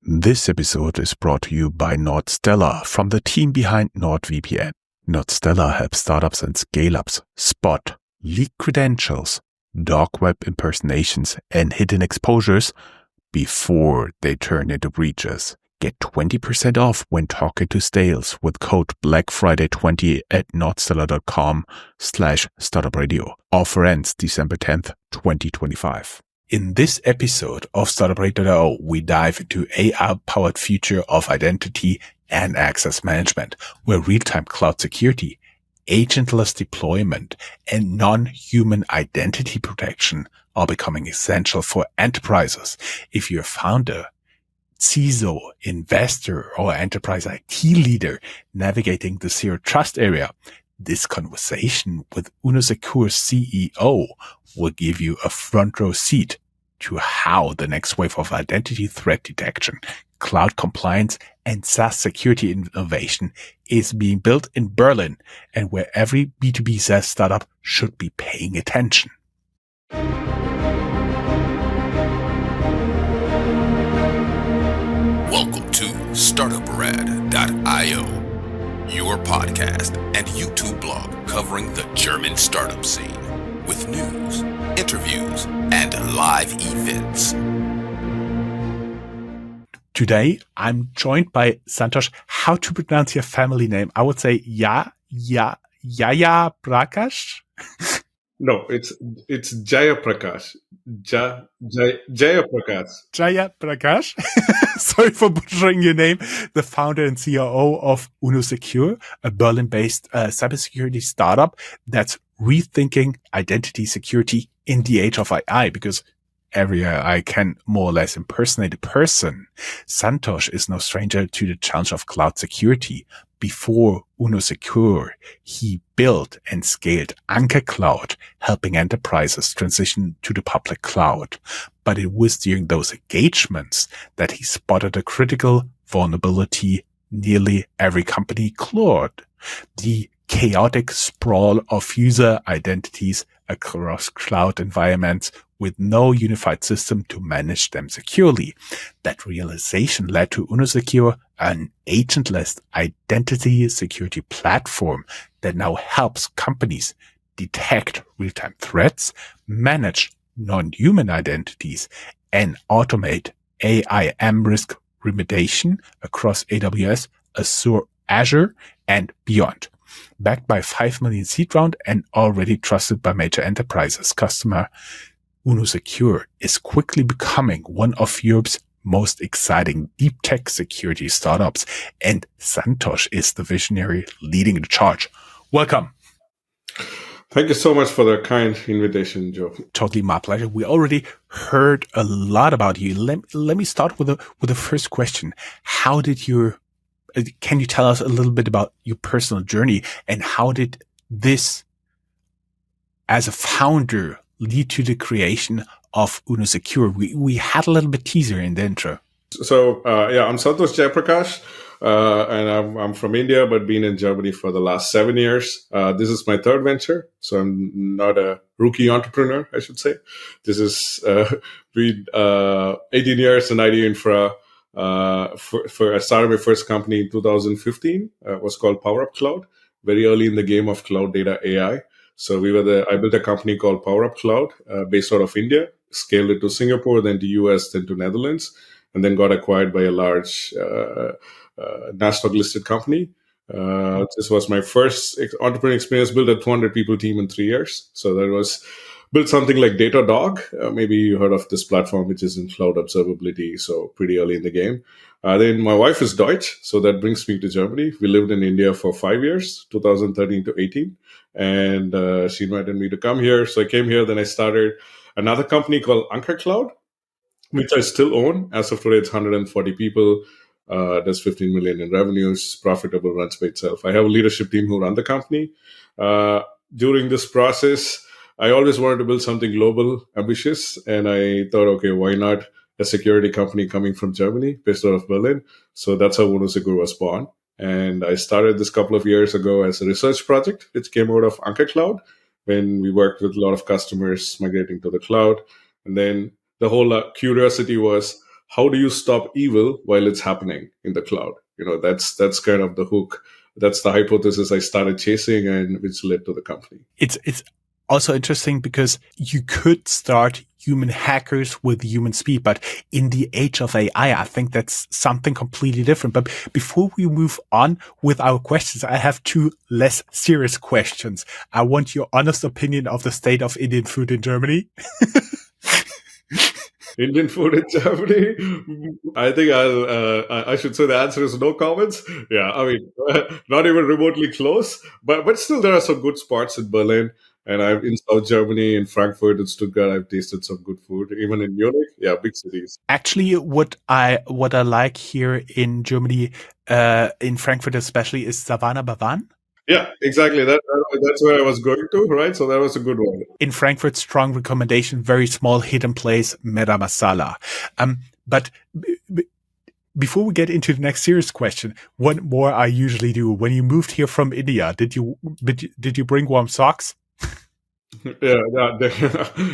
This episode is brought to you by Nordstella from the team behind NordVPN. Nordstella helps startups and scale-ups spot, leak credentials, dark web impersonations, and hidden exposures before they turn into breaches. Get 20% off when talking to sales with code BlackFriday20 at nordstella.com/startupradio. Offer ends December 10th, 2025. In this episode of Startuprad.io, we dive into AI-powered future of identity and access management, where real-time cloud security, agentless deployment, and non-human identity protection are becoming essential for enterprises. If you're a founder, CISO, investor, or enterprise IT leader navigating the zero trust area, this conversation with UnoSecur's CEO will give you a front row seat to how the next wave of identity threat detection, cloud compliance, and SaaS security innovation is being built in Berlin, and where every B2B SaaS startup should be paying attention. Welcome to Startuprad.io, your podcast and YouTube blog covering the German startup scene with news, interviews, and live events. Today, I'm joined by Santhosh. How to pronounce your family name? I would say Jayaprakash. No, it's Jayaprakash. Jayaprakash. Jayaprakash. Sorry for butchering your name. The founder and COO of UnoSecure, a Berlin-based cybersecurity startup that's rethinking identity security in the age of AI, because every AI can more or less impersonate a person. Santhosh is no stranger to the challenge of cloud security. Before UnoSecure, he built and scaled Anker Cloud, helping enterprises transition to the public cloud. But it was during those engagements that he spotted a critical vulnerability nearly every company ignored: the chaotic sprawl of user identities across cloud environments with no unified system to manage them securely. That realization led to UnoSecure, an agentless identity security platform that now helps companies detect real-time threats, manage non-human identities, and automate AIM risk remediation across AWS, Azure, and beyond. Backed by 5 million seed round and already trusted by major enterprises, customer UnoSecure is quickly becoming one of Europe's most exciting deep tech security startups, and Santhosh is the visionary leading the charge. Welcome. Thank you so much for the kind invitation, Joe. Totally my pleasure. We already heard a lot about you. Let me start with the first question. Can you tell us a little bit about your personal journey, and how did this, as a founder, lead to the creation of UnoSecure? We had a little bit teaser in the intro. So, I'm Santhosh Jayaprakash, and I'm from India, but been in Germany for the last 7 years. This is my third venture, so I'm not a rookie entrepreneur, I should say. This is been 18 years in IT infra. I started my first company in 2015. It was called PowerUp Cloud, very early in the game of cloud data AI. So I built a company called PowerUp Cloud, based out of India, scaled it to Singapore, then to US, then to Netherlands, and then got acquired by a large NASDAQ listed company. This was my first entrepreneurial experience, built a 200 people team in 3 years. So that was built something like Datadog. Maybe you heard of this platform, which is in cloud observability. So pretty early in the game. Then my wife is Deutsch, so that brings me to Germany. We lived in India for 5 years, 2013 to 18. And she invited me to come here. So I came here. Then I started another company called Anker Cloud, which I still own. As of today, it's 140 people. Does 15 million in revenues, profitable, runs by itself. I have a leadership team who run the company. During this process, I always wanted to build something global, ambitious. And I thought, okay, why not a security company coming from Germany, based out of Berlin? So that's how UnoSecure was born. And I started this couple of years ago as a research project, which came out of Anker Cloud, when we worked with a lot of customers migrating to the cloud. And then the whole curiosity was, how do you stop evil while it's happening in the cloud? That's kind of the hook. That's the hypothesis I started chasing, and which led to the company. It's also interesting because you could start human hackers with human speed, but in the age of AI, I think that's something completely different. But before we move on with our questions, I have two less serious questions. I want your honest opinion of the state of Indian food in Germany. Indian food in Germany. I think I should say the answer is no comments. Yeah, I mean, not even remotely close, but still there are some good spots in Berlin, and I'm in South Germany, in Frankfurt, and Stuttgart. I've tasted some good food, even in Munich. Yeah, big cities. Actually, what I like here in Germany, in Frankfurt especially, is Savannah Bavan. Yeah, exactly. That's where I was going to, right? So that was a good one. In Frankfurt, strong recommendation, very small hidden place, Mera Masala. But before we get into the next serious question, one more I usually do. When you moved here from India, did you bring warm socks? Yeah, yeah,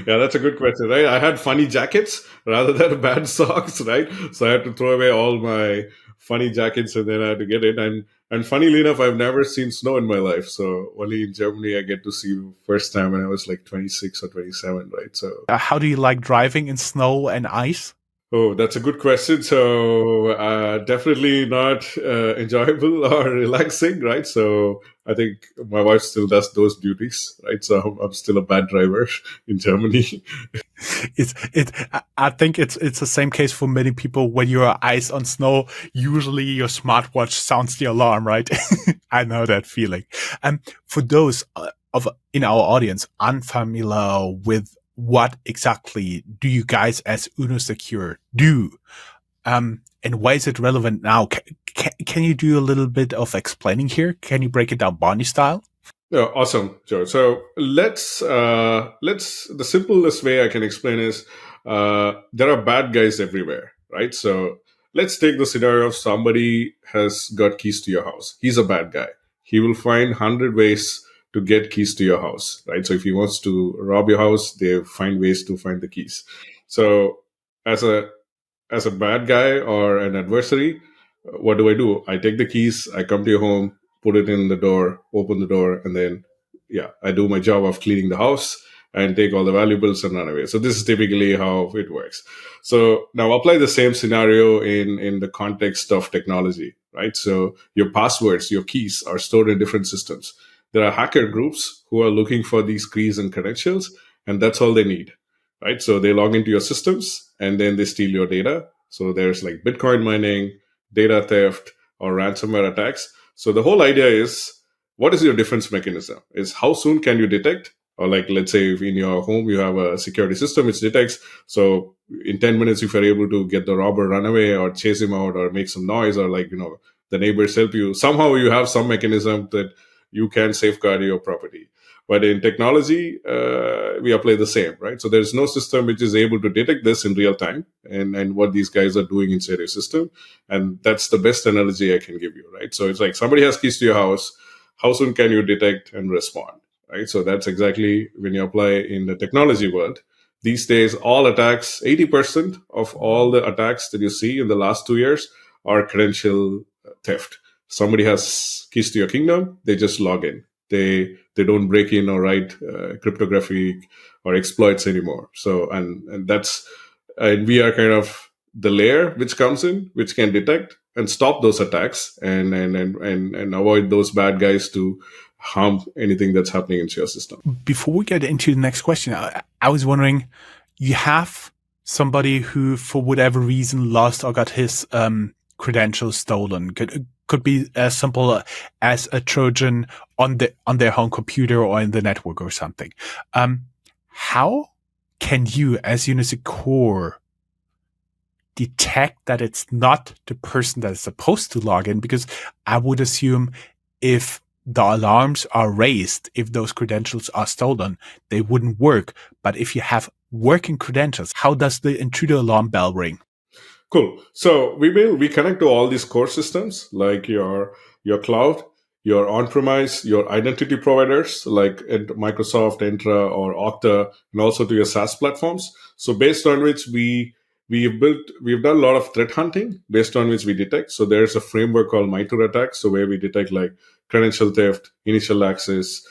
that's a good question, right? I had funny jackets rather than bad socks, right? So I had to throw away all my funny jackets, and then I had to get it. And funnily enough, I've never seen snow in my life. So only in Germany I get to see first time when I was like 26 or 27, right? So How do you like driving in snow and ice? oh, that's a good question. So definitely not enjoyable or relaxing, right? So I think my wife still does those duties, right? So I'm still a bad driver in Germany. I think it's the same case for many people. When you're ice on snow, usually your smartwatch sounds the alarm, right? I know that feeling. For those in our audience unfamiliar with what exactly do you guys as UnoSecure do, and why is it relevant now? Can you do a little bit of explaining here? Can you break it down Barney style? Yeah, awesome, Joe. So let's the simplest way I can explain is there are bad guys everywhere, right? So let's take the scenario of somebody has got keys to your house. He's a bad guy. He will find 100 ways to get keys to your house, right? So if he wants to rob your house, they find ways to find the keys. So as a bad guy or an adversary, what do? I take the keys, I come to your home, put it in the door, open the door, and then, yeah, I do my job of cleaning the house and take all the valuables and run away. So this is typically how it works. So now apply the same scenario in the context of technology, right? So your passwords, your keys are stored in different systems. There are hacker groups who are looking for these keys and credentials, and that's all they need, right? So they log into your systems and then they steal your data. So there's like Bitcoin mining, data theft, or ransomware attacks. So the whole idea is, what is your defense mechanism? Is how soon can you detect? Or like, let's say if in your home you have a security system which detects. So in 10 minutes, if you're able to get the robber run away or chase him out or make some noise, or like, the neighbors help you, somehow you have some mechanism that you can safeguard your property. But in technology, we apply the same, right? So there's no system which is able to detect this in real time and what these guys are doing inside your system. And that's the best analogy I can give you, right? So it's like somebody has keys to your house. How soon can you detect and respond, right? So that's exactly when you apply in the technology world. These days, all attacks, 80% of all the attacks that you see in the last 2 years are credential theft. Somebody has keys to your kingdom, they just log in. They don't break in or write cryptography or exploits anymore. So and we are kind of the layer which comes in, which can detect and stop those attacks and avoid those bad guys to harm anything that's happening into your system. Before we get into the next question, I was wondering, you have somebody who, for whatever reason, lost or got his credentials stolen. Could be as simple as a Trojan on their home computer or in the network or something. How can you, as UnoSecure, detect that it's not the person that is supposed to log in? Because I would assume if the alarms are raised, if those credentials are stolen, they wouldn't work. But if you have working credentials, how does the intruder alarm bell ring? Cool. So we connect to all these core systems like your cloud, your on-premise, your identity providers like Microsoft, Entra, or Okta, and also to your SaaS platforms. So based on which we we've done a lot of threat hunting based on which we detect. So there's a framework called MITRE ATT&CK, so where we detect like credential theft, initial access,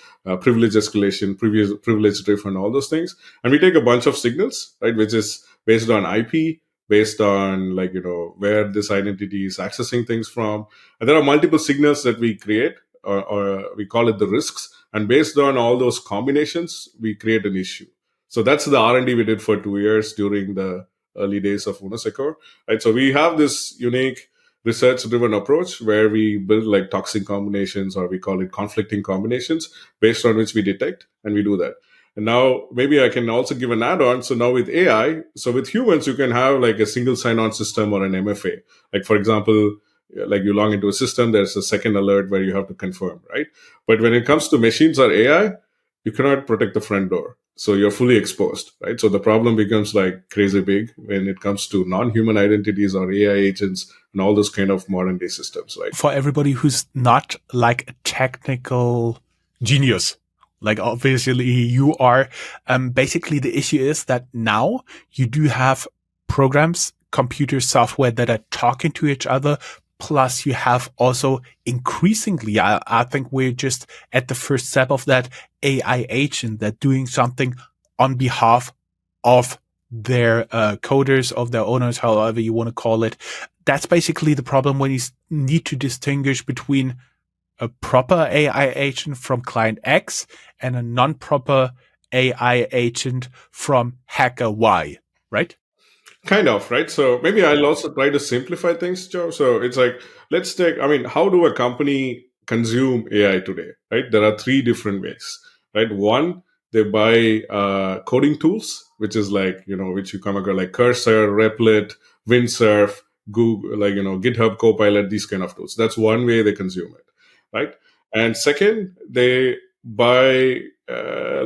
privilege escalation, privilege drift, and all those things. And we take a bunch of signals, right, which is based on IP, based on like, where this identity is accessing things from. And there are multiple signals that we create, or we call it the risks. And based on all those combinations, we create an issue. So that's the R&D we did for 2 years during the early days of UnoSecure, right? So we have this unique research-driven approach where we build like toxic combinations, or we call it conflicting combinations, based on which we detect, and we do that. And now maybe I can also give an add-on. So now with AI, so with humans, you can have like a single sign-on system or an MFA. Like for example, like you log into a system, there's a second alert where you have to confirm, right? But when it comes to machines or AI, you cannot protect the front door. So you're fully exposed, right? So the problem becomes like crazy big when it comes to non-human identities or AI agents and all those kind of modern day systems, right? For everybody who's not like a technical genius, like obviously you are, basically the issue is that now you do have programs, computer software that are talking to each other. Plus you have also increasingly, I think we're just at the first step of that AI agent that doing something on behalf of their coders, of their owners, however you want to call it. That's basically the problem when you need to distinguish between a proper AI agent from client X and a non-proper AI agent from hacker Y, right? Kind of, right? So maybe I'll also try to simplify things, Joe. So it's like, let's take, how do a company consume AI today, right? There are three different ways, right? One, they buy coding tools, which is like, which you come across like Cursor, Replit, Windsurf, Google, like, GitHub Copilot, these kind of tools. That's one way they consume it, right? And second, they buy, their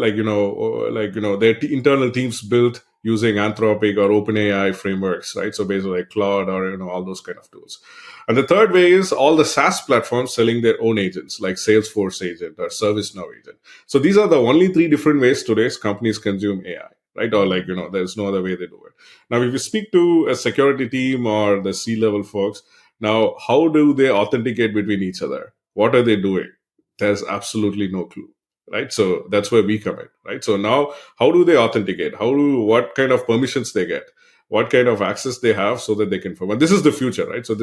internal teams built using Anthropic or OpenAI frameworks, right? So basically like Claude or, all those kind of tools. And the third way is all the SaaS platforms selling their own agents, like Salesforce agent or ServiceNow agent. So these are the only three different ways today's companies consume AI, right? Or like, there's no other way they do it. Now, if you speak to a security team or the C-level folks, now, how do they authenticate between each other? What are they doing? There's absolutely no clue. Right. So that's where we come in. Right. So now how do they authenticate? What kind of permissions they get? What kind of access they have so that they can form? And this is the future, right? So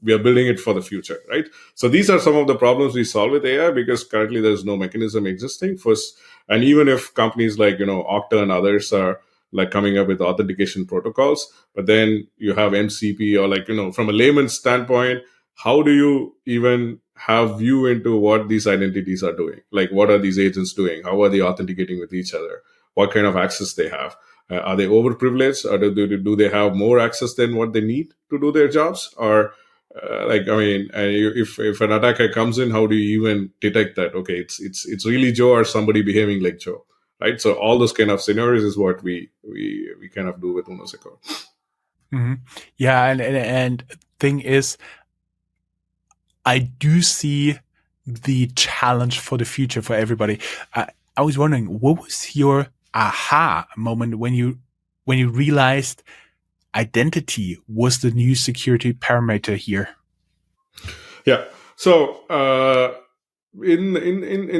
we are building it for the future, right? So these are some of the problems we solve with AI because currently there's no mechanism existing first. And even if companies like, Okta and others are like coming up with authentication protocols, but then you have MCP or like, from a layman's standpoint, how do you even have view into what these identities are doing? Like, what are these agents doing? How are they authenticating with each other? What kind of access they have? Are they overprivileged, or do they have more access than what they need to do their jobs? Or if an attacker comes in, how do you even detect that? Okay, it's really Joe or somebody behaving like Joe, right? So all those kind of scenarios is what we kind of do with UnoSecure. Mm-hmm. Yeah, and thing is, I do see the challenge for the future for everybody. I was wondering, what was your aha moment when you realized identity was the new security parameter here? Yeah. So in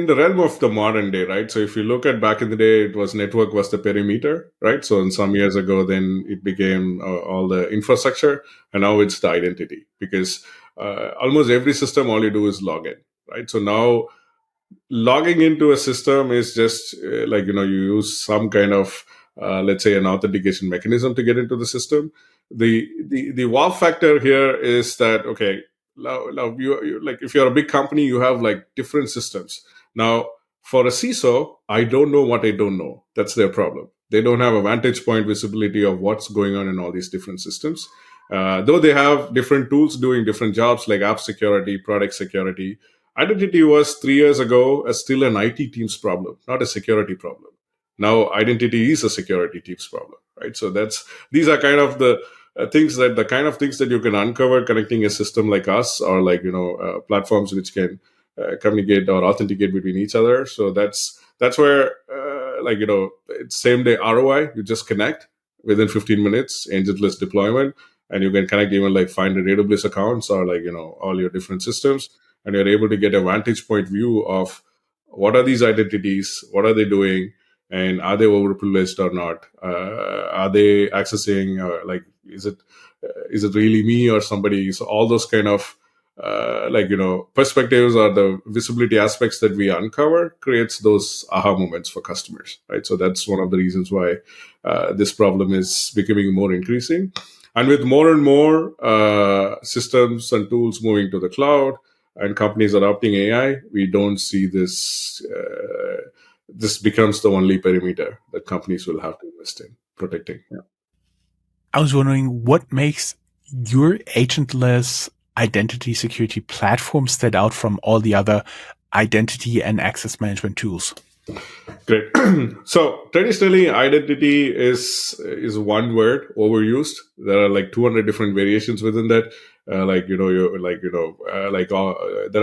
the realm of the modern day, right? So if you look at back in the day, it was network was the perimeter, right? So in some years ago, then it became all the infrastructure, and now it's the identity because almost every system, all you do is log in, right? So now logging into a system is just you use some kind of let's say an authentication mechanism to get into the system. The wow factor here is that okay, now you like if you're a big company, you have like different systems. Now for a CISO, I don't know what I don't know. That's their problem. They don't have a vantage point visibility of what's going on in all these different systems. Though they have different tools doing different jobs like app security, product security. Identity was 3 years ago still an IT team's problem, not a security problem. Now identity is a security team's problem, right? So these are kind of the the kind of things that you can uncover connecting a system like us or like platforms which can communicate or authenticate between each other. So that's where it's same day ROI. You just connect within 15 minutes, agentless deployment, and you can connect even like find the AWS accounts or like, all your different systems, and you're able to get a vantage point view of what are these identities, what are they doing, and are they overprivileged or not? Are they accessing, like, is it really me or somebody? So all those kind of perspectives or the visibility aspects that we uncover creates those aha moments for customers, right? So that's one of the reasons why this problem is becoming more increasing. And with more and more systems and tools moving to the cloud and companies adopting AI, we don't see this. This becomes the only perimeter that companies will have to invest in protecting. Yeah. I was wondering what makes your agentless identity security platform stand out from all the other identity and access management tools? Great. So traditionally, identity is one word overused. There are like 200 different variations within that. There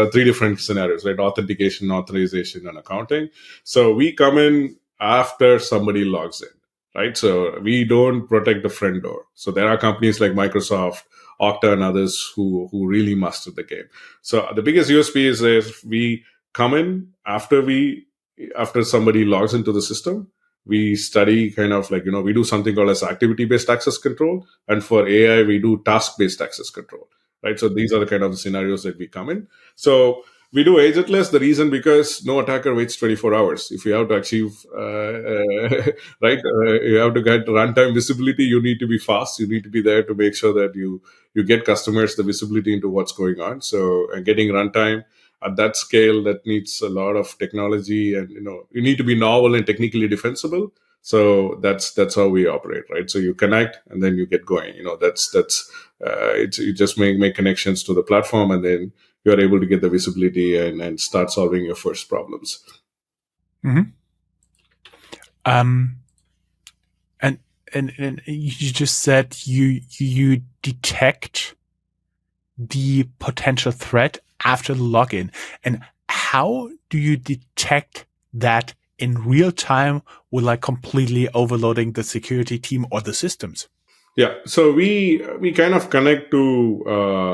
are three different scenarios, right? Authentication, authorization, and accounting. So we come in after somebody logs in, right? So we don't protect the front door. So there are companies like Microsoft, Okta, and others who really master the game. So the biggest USP is if we come in after somebody logs into the system, we study kind of like, we do something called as activity-based access control. And for AI, we do task-based access control, right? So these are the kind of scenarios that we come in. So we do agentless. The reason because no attacker waits 24 hours. If you have to achieve, right, you have to get runtime visibility. You need to be fast. You need to be there to make sure that you get customers the visibility into what's going on. So getting runtime at that scale, that needs a lot of technology, and you need to be novel and technically defensible. So that's how we operate, right? So you connect and then you get going. You just make connections to the platform, and then you are able to get the visibility and start solving your first problems. Mm-hmm. And you just said you detect the potential threat after the login. And how do you detect that in real time without completely overloading the security team or the systems? Yeah, so we kind of connect to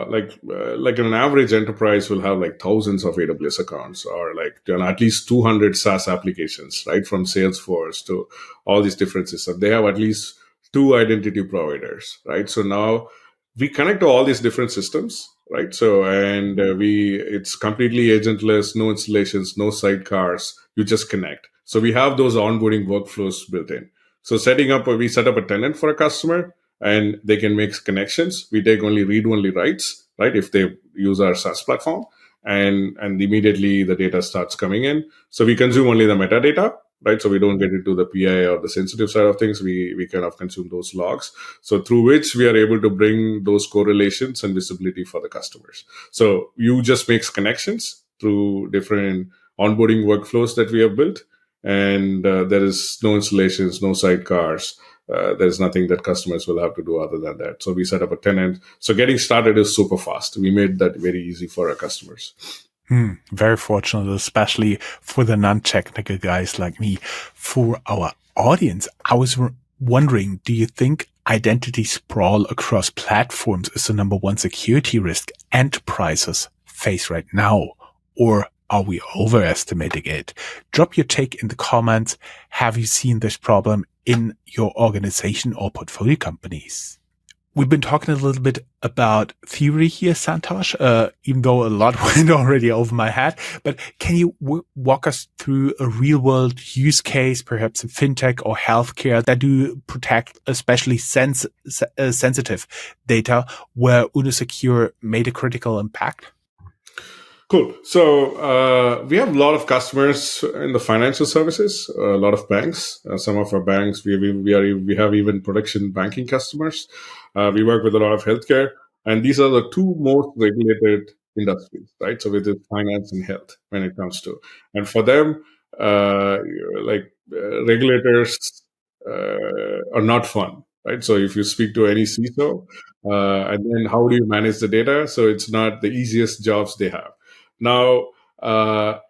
like an average enterprise will have like thousands of AWS accounts, or like at least 200 SaaS applications, right? From Salesforce to all these different systems. They have at least 2 identity providers, right? So now we connect to all these different systems, right? So and it's completely agentless, no installations, no sidecars. You just connect. So we have those onboarding workflows built in. So we set up a tenant for a customer, and they can make connections. We take only read-only writes, right? If they use our SaaS platform, and immediately the data starts coming in. So we consume only the metadata, right? So we don't get into the PI or the sensitive side of things. We kind of consume those logs. So through which we are able to bring those correlations and visibility for the customers. So you just makes connections through different onboarding workflows that we have built. And there is no installations, no sidecars. There's nothing that customers will have to do other than that. So we set up a tenant. So getting started is super fast. We made that very easy for our customers. Very fortunate, especially for the non-technical guys like me. For our audience, I was wondering, do you think identity sprawl across platforms is the number one security risk enterprises face right now? Or are we overestimating it? Drop your take in the comments. Have you seen this problem in your organization or portfolio companies? We've been talking a little bit about theory here, Santhosh, even though a lot went already over my head. But can you walk us through a real-world use case, perhaps in fintech or healthcare, that do protect especially sensitive data where UnoSecure made a critical impact? Cool. So we have a lot of customers in the financial services, a lot of banks. Some of our banks, we have even production banking customers. We work with a lot of healthcare, and these are the 2 most regulated industries, right? So with finance and health, when it comes to, and for them, regulators are not fun, right? So if you speak to any CISO, and then how do you manage the data? So it's not the easiest jobs they have. Now,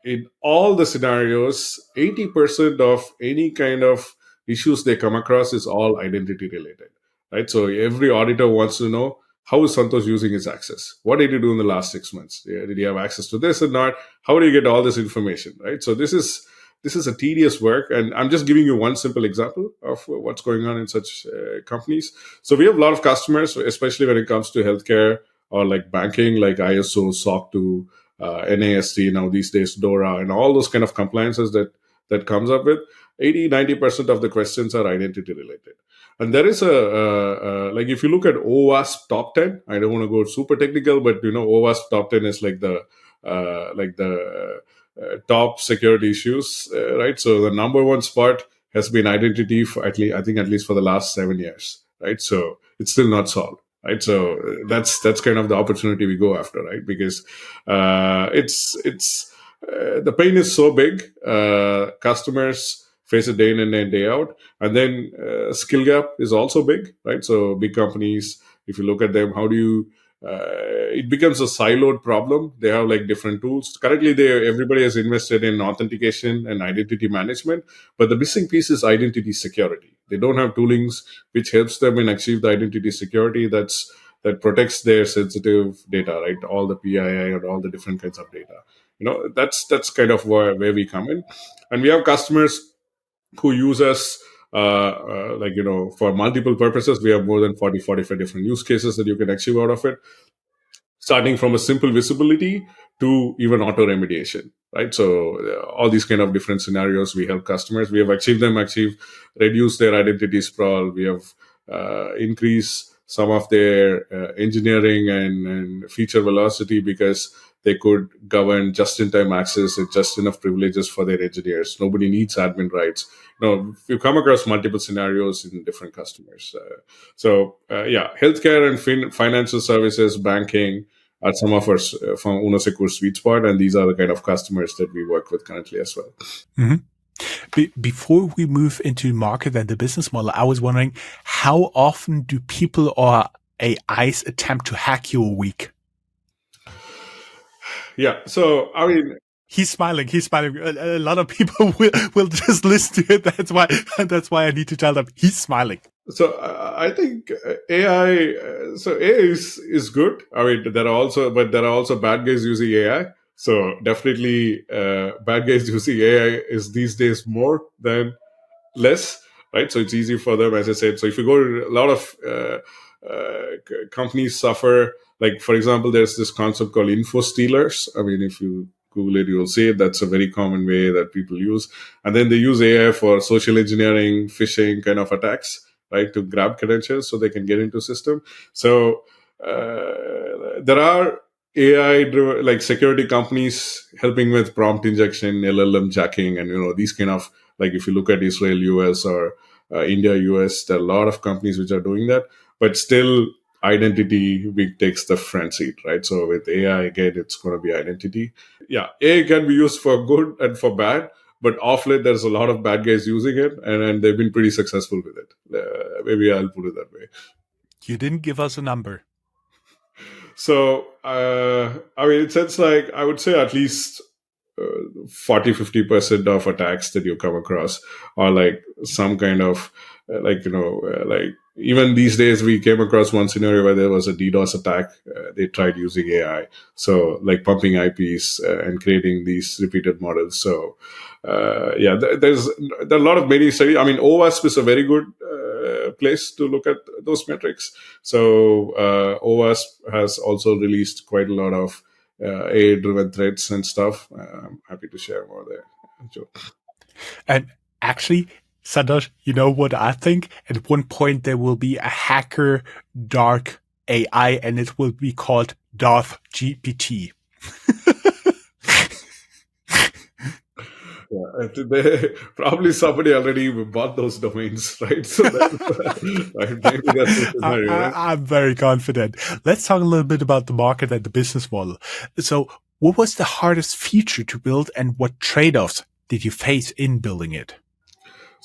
in all the scenarios, 80% of any kind of issues they come across is all identity related, right? So every auditor wants to know, how is Santosh using his access? What did he do in the last 6 months? Did he have access to this or not? How do you get all this information, right? So this is a tedious work, and I'm just giving you one simple example of what's going on in such companies. So we have a lot of customers, especially when it comes to healthcare or like banking, like ISO, SOC 2, NASD, now these days DORA, and all those kind of compliances that comes up with. 80-90% of the questions are identity related. And there is like if you look at OWASP top 10, I don't want to go super technical, but OWASP top 10 is like the top security issues, right? So the number one spot has been identity for at least, I think, at least for the last 7 years, right? So it's still not solved, right? So that's kind of the opportunity we go after, right? Because it's the pain is so big. Customers face it day in and day out, and then skill gap is also big, right? So big companies, if you look at them, how do you it becomes a siloed problem. They have like different tools. Currently, everybody has invested in authentication and identity management, but the missing piece is identity security. They don't have toolings which helps them in achieve the identity security that protects their sensitive data, right? All the PII and all the different kinds of data. That's kind of where we come in, and we have customers who use us for multiple purposes. We have more than 40-45 different use cases that you can achieve out of it, starting from a simple visibility to even auto remediation, right? So all these kind of different scenarios we help customers. We have reduce their identity sprawl. We have increased some of their engineering and feature velocity because they could govern just-in-time access and just enough privileges for their engineers. Nobody needs admin rights. You come across multiple scenarios in different customers. Healthcare and financial services, banking are some of our from UnoSecur's sweet spot, and these are the kind of customers that we work with currently as well. Mm-hmm. Before we move into market and the business model, I was wondering, how often do people or AIs attempt to hack your week? Yeah. So, I mean, he's smiling. A lot of people will just listen to it. That's why I need to tell them he's smiling. So I think AI. So AI is good. I mean, there are also bad guys using AI. So definitely, bad guys using AI is these days more than less, right? So it's easy for them, as I said. So if you go to a lot of companies suffer. Like, for example, there's this concept called info stealers. I mean, if you Google it, you'll see it. That's a very common way that people use. And then they use AI for social engineering, phishing kind of attacks, right, to grab credentials so they can get into system. So there are AI-driven, like security companies helping with prompt injection, LLM jacking, and these kind of, like if you look at Israel, US, or India, US, there are a lot of companies which are doing that. But still, identity takes the front seat, right? So with AI, again, it's going to be identity. Yeah, AI can be used for good and for bad, but off late, there's a lot of bad guys using it, and they've been pretty successful with it. Maybe I'll put it that way. You didn't give us a number. So, I mean, it's like, I would say at least 40-50% of attacks that you come across are like some kind of like even these days we came across one scenario where there was a DDoS attack. They tried using AI, so like pumping IPs and creating these repeated models. So there are a lot of many studies. I mean, OWASP is a very good place to look at those metrics. So OWASP has also released quite a lot of AI-driven threats and stuff. I'm happy to share more there, Joe. And actually, Santhosh, you know what I think? At one point, there will be a hacker dark AI, and it will be called Darth GPT. Yeah, probably somebody already bought those domains, right? So maybe that's the scenario, right? I'm very confident. Let's talk a little bit about the market and the business model. So, what was the hardest feature to build, and what trade-offs did you face in building it?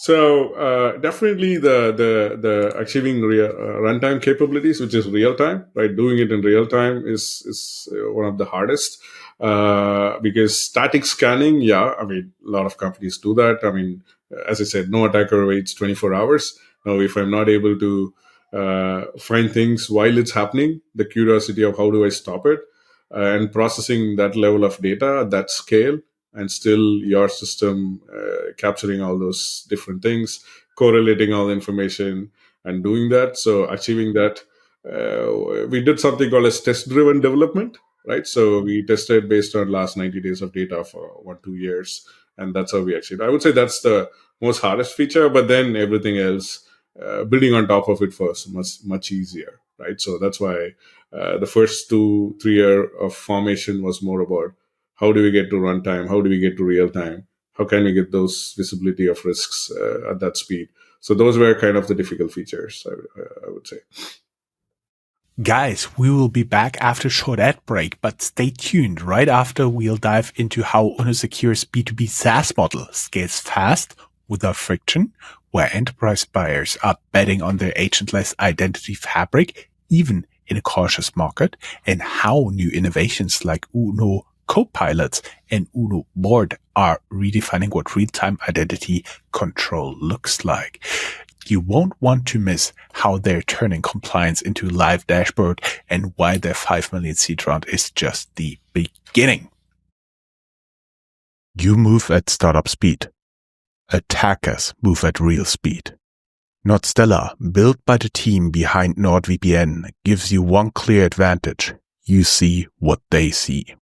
So definitely the achieving runtime capabilities, which is real time, right? Doing it in real time is one of the hardest because static scanning. Yeah, I mean a lot of companies do that. I mean, as I said, no attacker waits 24 hours. Now, if I'm not able to find things while it's happening, the curiosity of how do I stop it and processing that level of data at that scale and still your system capturing all those different things, correlating all the information and doing that. So achieving that, we did something called as test-driven development, right? So we tested based on last 90 days of data for 1-2 years, and that's how we achieved. I would say that's the most hardest feature, but then everything else, building on top of it first, much easier, right? So that's why the first 2-3 year of formation was more about how do we get to runtime? How do we get to real time? How can we get those visibility of risks at that speed? So those were kind of the difficult features, I would say. Guys, we will be back after a short ad break, but stay tuned. Right after, we'll dive into how UnoSecur's B2B SaaS model scales fast without friction, where enterprise buyers are betting on their agentless identity fabric, even in a cautious market, and how new innovations like Uno Copilots and Uno Board are redefining what real-time identity control looks like. You won't want to miss how they're turning compliance into a live dashboard and why their 5 million seed round is just the beginning. You move at startup speed. Attackers move at real speed. NordStella, built by the team behind NordVPN, gives you one clear advantage. You see what they see.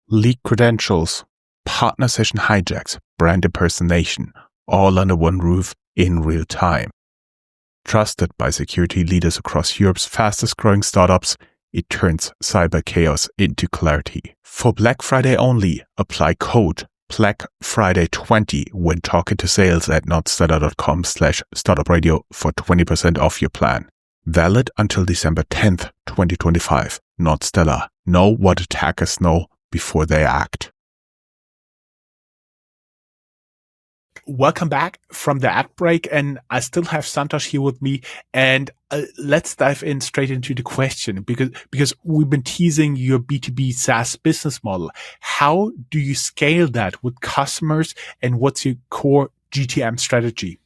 Leak credentials, partner session hijacks, brand impersonation, all under one roof in real time. Trusted by security leaders across Europe's fastest growing startups, it turns cyber chaos into clarity. For Black Friday only, apply code BlackFriday20 when talking to sales at nordstella.com/startupradio for 20% off your plan. Valid until December 10th, 2025. NordStella. Know what attackers know before they act. Welcome back from the ad break, and I still have Santhosh here with me, and let's dive in straight into the question because we've been teasing your B2B SaaS business model. How do you scale that with customers, and what's your core GTM strategy?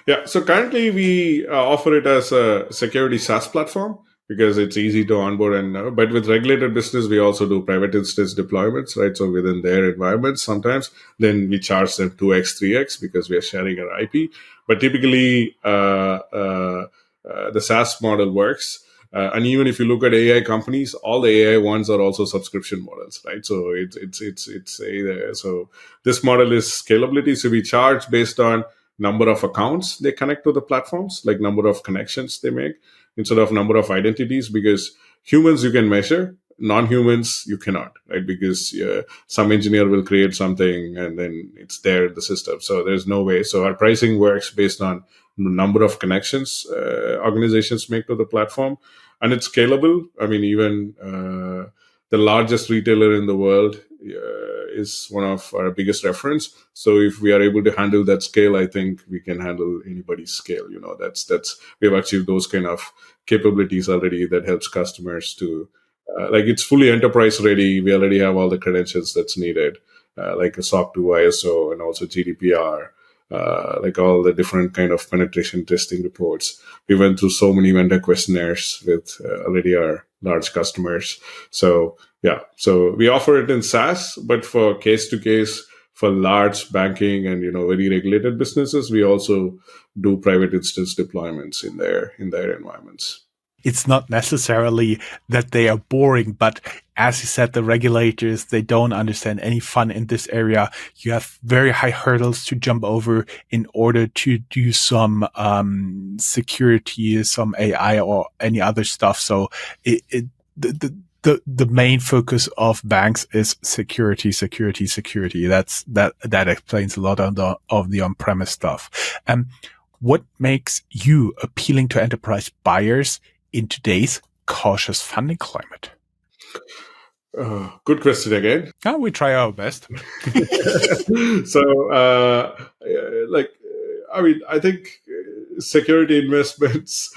Yeah, so currently we offer it as a security SaaS platform because it's easy to onboard but with regulated business, we also do private instance deployments, right? So within their environments, sometimes then we charge them 2x, 3x because we are sharing our IP. But typically, the SaaS model works. And even if you look at AI companies, all the AI ones are also subscription models, right? So so this model is scalability. So we charge based on number of accounts they connect to the platforms, like number of connections they make, instead of number of identities, because humans you can measure, non-humans you cannot, right? Because some engineer will create something and then it's there in the system. So there's no way. So our pricing works based on the number of connections organizations make to the platform, and it's scalable. I mean, even the largest retailer in the world is one of our biggest reference. So if we are able to handle that scale, I think we can handle anybody's scale. That's we have achieved those kind of capabilities already that helps customers to it's fully enterprise ready. We already have all the credentials that's needed, like a SOC 2 ISO and also GDPR. Like all the different kind of penetration testing reports. We went through so many vendor questionnaires with already our large customers. So yeah, so we offer it in SaaS, but for case to case, for large banking and very regulated businesses, we also do private instance deployments in their environments. It's not necessarily that they are boring, but as you said, the regulators, they don't understand any fun in this area. You have very high hurdles to jump over in order to do some security, some AI or any other stuff. So the main focus of banks is security. That explains a lot of the on-premise stuff. What makes you appealing to enterprise buyers in today's cautious funding climate? Good question again. We try our best. So, I mean, I think security investments,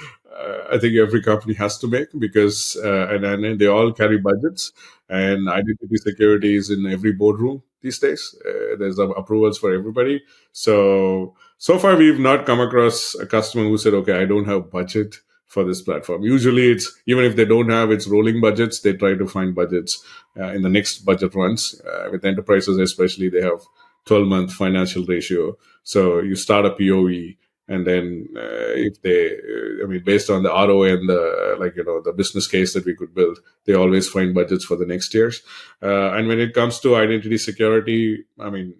I think every company has to make because, and they all carry budgets, and identity security is in every boardroom these days. There's approvals for everybody. So far, we've not come across a customer who said, okay, I don't have budget for this platform. Usually it's, even if they don't have, it's rolling budgets. They try to find budgets in the next budget runs. With enterprises especially, they have 12-month financial ratio. So you start a POE, and then if they, I mean, based on the ROI and the business case that we could build, they always find budgets for the next years. And when it comes to identity security, I mean,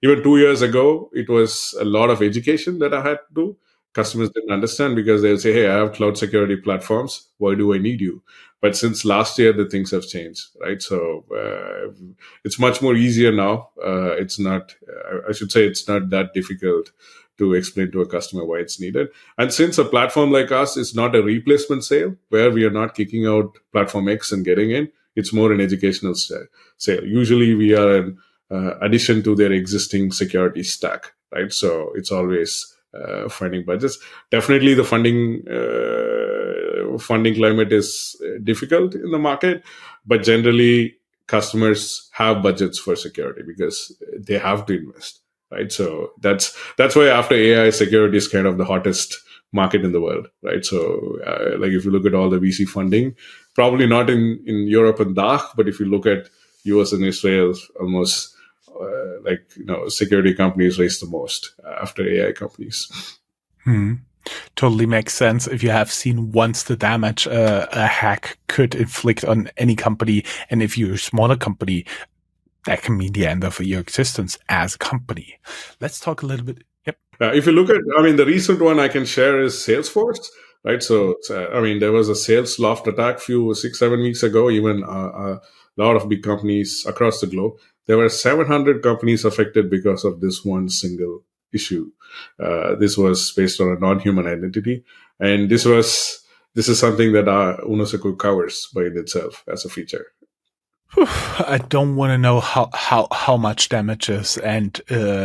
even 2 years ago, it was a lot of education that I had to do. Customers didn't understand because they'll say, hey, I have cloud security platforms. Why do I need you? But since last year, the things have changed, right? So it's much more easier now. It's not, I should say, it's not that difficult to explain to a customer why it's needed. And since a platform like us is not a replacement sale, where we are not kicking out platform X and getting in, it's more an educational sale. Usually we are an addition to their existing security stack, right? So it's always finding budgets. Definitely the funding climate is difficult in the market, but generally customers have budgets for security because they have to invest, right? So that's why after AI, security is kind of the hottest market in the world, right? So like if you look at all the VC funding, probably not in Europe and DACH, but if you look at US and Israel, almost security companies raise the most after AI companies. Totally makes sense. If you have seen once the damage a hack could inflict on any company, and if you're a smaller company, that can mean the end of your existence as a company. Let's talk a little bit. Yep. If you look at, I mean, the recent one I can share is Salesforce, right? So, I mean, there was a sales loft attack 6-7 weeks ago, even a lot of big companies across the globe. There were 700 companies affected because of this one single issue. This was based on a non-human identity. And this is something that UnoSecure covers by itself as a feature. I don't want to know how much damages and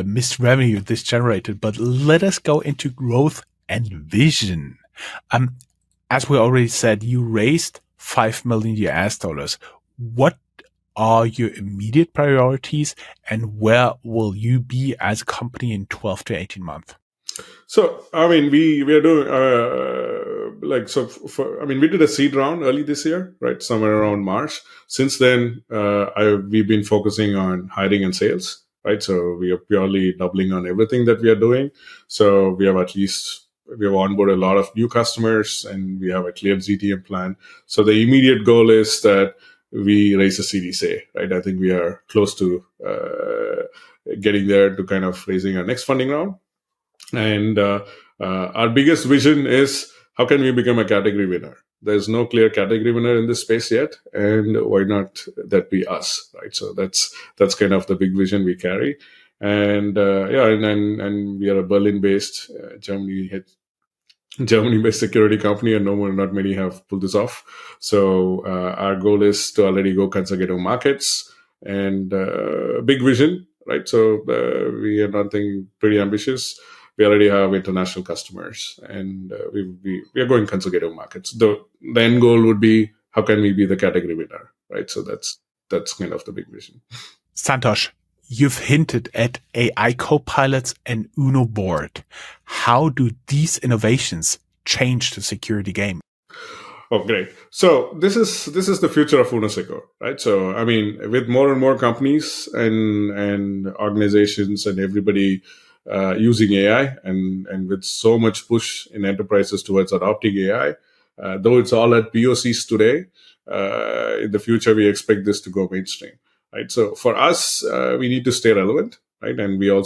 missed revenue this generated, but let us go into growth and vision. As we already said, you raised $5 million US. What are your immediate priorities, and where will you be as a company in 12 to 18 months? So, I mean, we are doing we did a seed round early this year, right? Somewhere around March. Since then, we've been focusing on hiring and sales, right? So we are purely doubling on everything that we are doing. So we have onboarded a lot of new customers, and we have a clear GTM plan. So the immediate goal is that we raise a Series A, right? I think we are close to getting there to kind of raising our next funding round. And our biggest vision is, how can we become a category winner? There's no clear category winner in this space yet, and why not that be us, right? So that's kind of the big vision we carry. And and we are a Berlin-based, Germany-based security company, and not many have pulled this off. So our goal is to already go consecutive markets, and big vision, right? So we are nothing pretty ambitious. We already have international customers, and we are going consecutive markets. The end goal would be, how can we be the category winner, right? So that's kind of the big vision. Santhosh, you've hinted at AI copilots and Uno board. How do these innovations change the security game? Oh, great. So this is the future of UnoSecure, right? So, I mean, with more and more companies and organizations and everybody using AI, and with so much push in enterprises towards adopting AI, though it's all at POCs today, in the future, we expect this to go mainstream, right? So for us, we need to stay relevant, right? And we are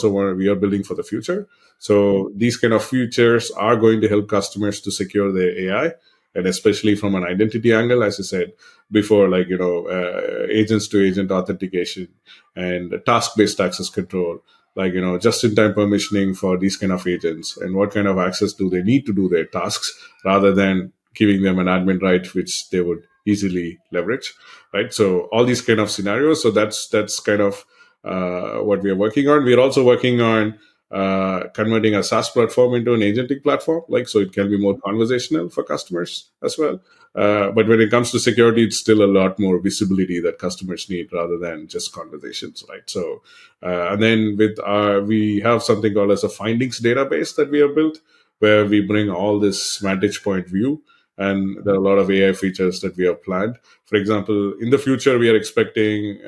building for the future. So these kind of features are going to help customers to secure their AI, and especially from an identity angle, as I said before, agents to agent authentication and task-based access control, just-in-time permissioning for these kind of agents, and what kind of access do they need to do their tasks, rather than giving them an admin right, which they would easily leverage, right? So all these kind of scenarios. So that's kind of what we are working on. We are also working on converting a SaaS platform into an agentic platform, so it can be more conversational for customers as well. But when it comes to security, it's still a lot more visibility that customers need rather than just conversations, right? So, and then we have something called as a findings database that we have built, where we bring all this vantage point view, and there are a lot of AI features that we have planned. For example, in the future, we are expecting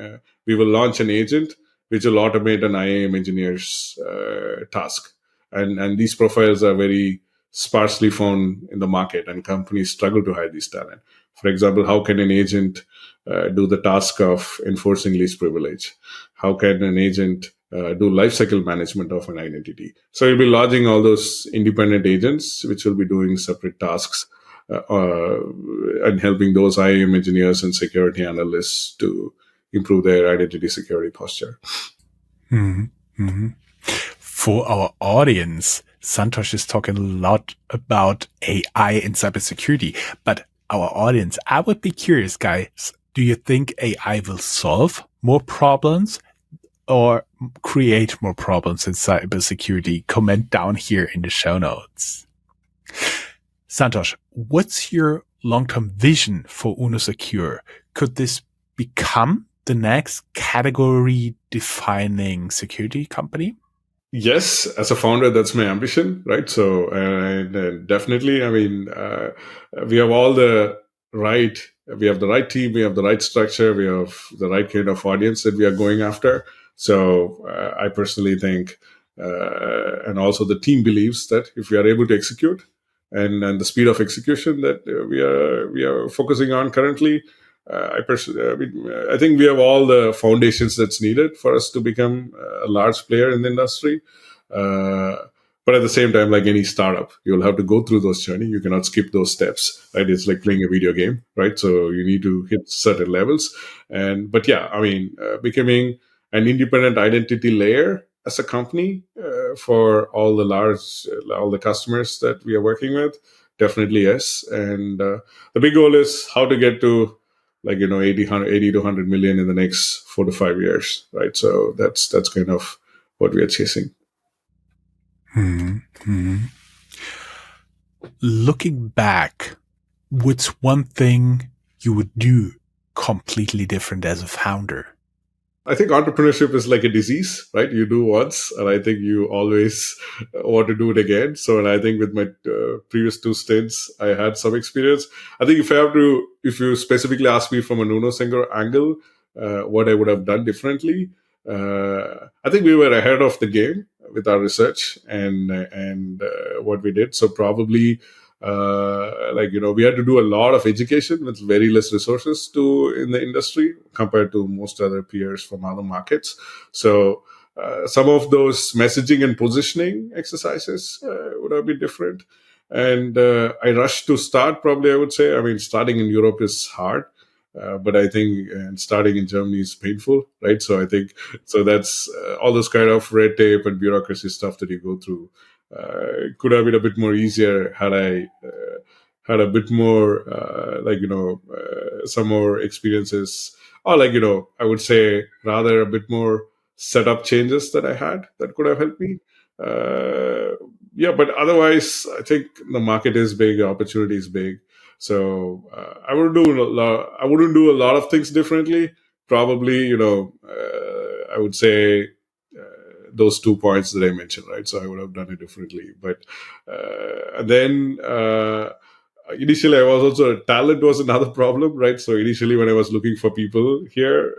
we will launch an agent which will automate an IAM engineer's task. And these profiles are very sparsely found in the market, and companies struggle to hire these talent. For example, how can an agent do the task of enforcing least privilege? How can an agent do lifecycle management of an identity? So you'll be lodging all those independent agents, which will be doing separate tasks and helping those IAM engineers and security analysts to improve their identity security posture. Mm-hmm. Mm-hmm. For our audience, Santhosh is talking a lot about AI in cybersecurity, but our audience, I would be curious, guys, do you think AI will solve more problems or create more problems in cybersecurity? Comment down here in the show notes. Santhosh, what's your long-term vision for UnoSecure? Could this become the next category-defining security company? Yes, as a founder, that's my ambition, right? So, and definitely, I mean, we have the right team, we have the right structure, we have the right kind of audience that we are going after. So, I personally think, and also the team believes that if we are able to execute, and the speed of execution that we are focusing on currently, I think we have all the foundations that's needed for us to become a large player in the industry. But at the same time, like any startup, you'll have to go through those journeys. You cannot skip those steps, right? It's like playing a video game, right? So you need to hit certain levels. But yeah, I mean, becoming an independent identity layer as a company for all the customers that we are working with, definitely yes. And the big goal is how to get to 80 to 100 million in the next 4 to 5 years, right? So that's kind of what we are chasing. Mm-hmm. Looking back, what's one thing you would do completely different as a founder? I think entrepreneurship is like a disease, right? You do once, and I think you always want to do it again. So, and I think with my previous 2 stints, I had some experience. I think if you specifically ask me from an UnoSecure angle, what I would have done differently, I think we were ahead of the game with our research and what we did. So probably, we had to do a lot of education with very less resources in the industry compared to most other peers from other markets. So some of those messaging and positioning exercises would have been different. And I rushed to start, probably, I would say. I mean, starting in Europe is hard. But I think starting in Germany is painful, right? So I think that's all this kind of red tape and bureaucracy stuff that you go through. It could have been a bit more easier had I had a bit more, some more experiences, or I would say rather a bit more setup changes that I had that could have helped me. But otherwise, I think the market is big, the opportunity is big. So I wouldn't do a lot of things differently. Probably, I would say those 2 points that I mentioned, right? So I would have done it differently. But and then initially, I was also talent was another problem, right? So initially, when I was looking for people here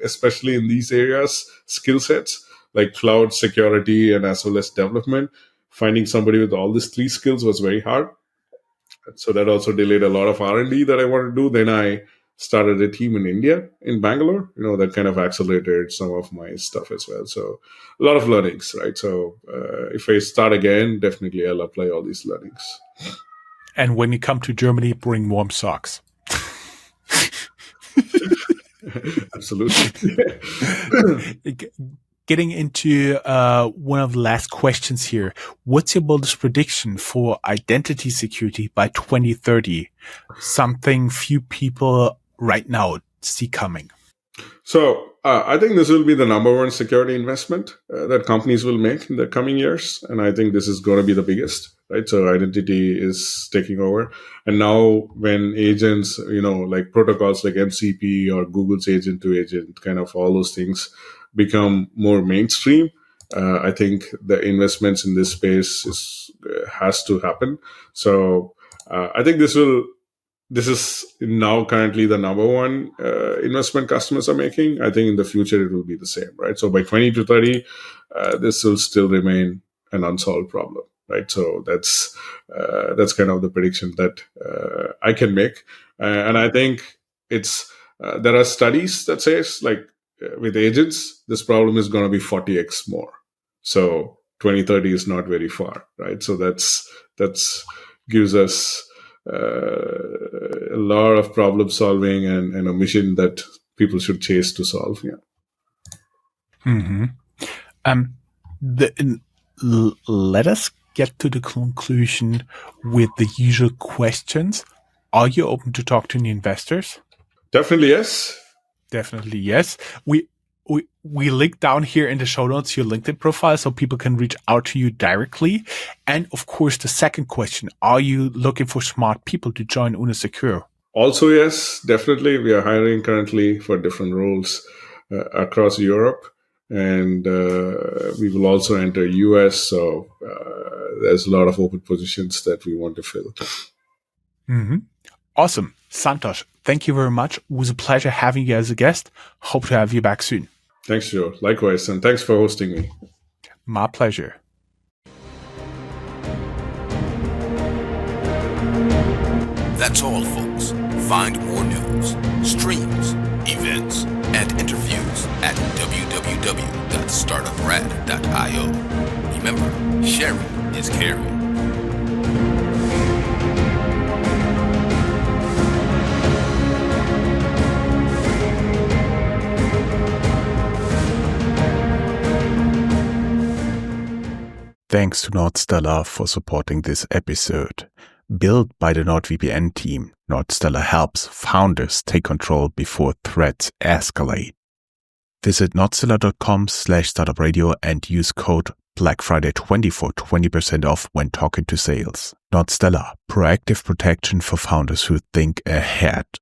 especially in these areas, skill sets like cloud security and as well as development, finding somebody with all these 3 skills was very hard. So that also delayed a lot of R&D that I wanted to do. Then I started a team in India, in Bangalore, that kind of accelerated some of my stuff as well. So a lot of learnings, right? So if I start again, definitely I'll apply all these learnings. And when you come to Germany, bring warm socks. Absolutely. Getting into one of the last questions here. What's your boldest prediction for identity security by 2030? Something few people right now see coming. So I think this will be the number one security investment that companies will make in the coming years. And I think this is going to be the biggest, right? So identity is taking over. And now when agents, like protocols like MCP or Google's agent to agent, kind of all those things become more mainstream, I think the investments in this space has to happen. So I think this is now currently the number one investment customers are making. I think in the future it will be the same, right? So by 20 to 30, this will still remain an unsolved problem, right? So that's kind of the prediction that I can make. And I think there are studies that says with agents, this problem is going to be 40x more. So 2030 is not very far, right? So that's gives us a lot of problem solving and a mission that people should chase to solve. Yeah. Mm-hmm. Let us get to the conclusion with the usual questions. Are you open to talk to new investors? Definitely yes. Definitely yes. We link down here in the show notes your LinkedIn profile so people can reach out to you directly. And of course, the second question, are you looking for smart people to join UnoSecure? Also, yes, definitely. We are hiring currently for different roles across Europe. And we will also enter US. So there's a lot of open positions that we want to fill. Mm-hmm. Awesome. Santhosh, thank you very much. It was a pleasure having you as a guest. Hope to have you back soon. Thanks, Joe. Likewise. And thanks for hosting me. My pleasure. That's all, folks. Find more news, streams, events, and interviews at www.startuprad.io. Remember, sharing is caring. Thanks to Nordstellar for supporting this episode. Built by the NordVPN team, Nordstellar helps founders take control before threats escalate. Visit nordstellar.com/startupradio and use code BlackFriday20 for 20% off when talking to sales. Nordstellar, proactive protection for founders who think ahead.